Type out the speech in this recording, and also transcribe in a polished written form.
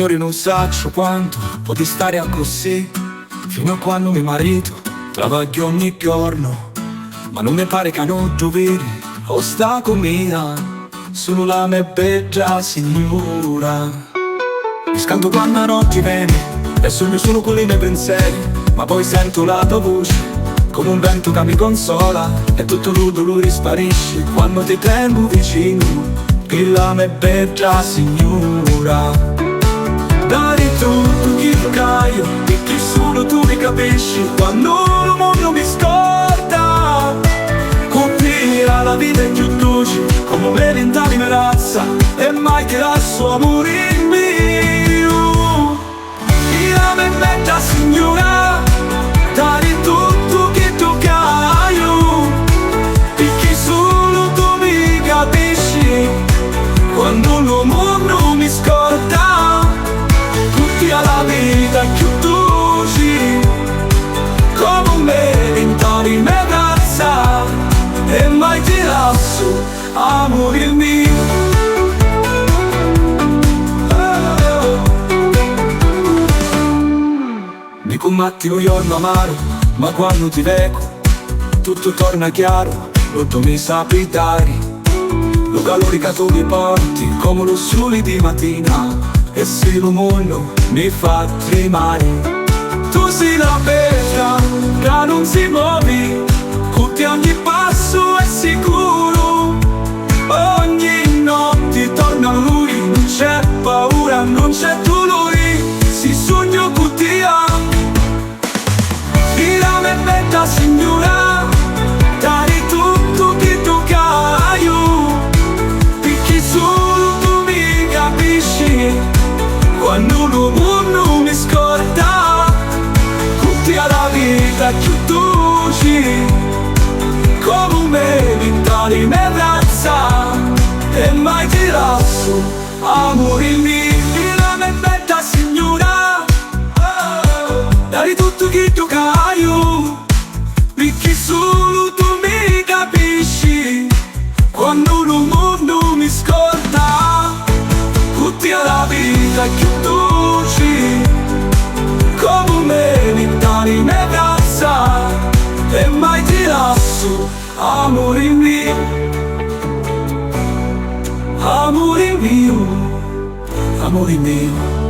Signori, non saccio quanto potrei stare così, fino a quando mio marito lavora ogni giorno. Ma non mi pare che non dovere o sta con me, sono la mia bella signora. Mi scanto quando non ti vieni e sogno solo con i miei pensieri, ma poi sento la tua voce come un vento che mi consola, e tutto il dolore sparisce quando ti tengo vicino, che la mia bella signora. Dai tutto chi lo caio, e che solo tu mi capisci quando il mondo mi scorda. Compira la vita in più dolce, come vent'anni mi razza, e mai che lascio amore in mio. La mia bella signora, dai tutto che tu caio, perché solo tu mi capisci quando il mondo mi scorda. Tutti alla vita più dolci, come me vent'anni mi razza, e mai ti lascio amore mio. Dico un mattino giorno amaro, ma quando ti vedo tutto torna chiaro, tutto mi sapi dare. Lo calore che tu mi porti come lo sole di mattina, e se il mondo mi fa tremare. Tu sei la bella che non si muovi, tutti ogni passo è sicuro. Ogni notte torna lui, non c'è paura, non c'è dolore, si sogno con te. La mia bella signora, dai tutto che tu caio, perché solo tu mi capisci quando il mondo mi scorda. Tutti alla vita più dolci, come me vent'anni mi razza, e mai ti lascio amore mio. La mia bella signora, dai tutto che tu caio, perché solo tu mi capisci quando il mondo mi scorda. Tutti alla vita più dolci, come me vent'anni mi razza, e mai ti lascio amore mio. Amore mio, amore mio.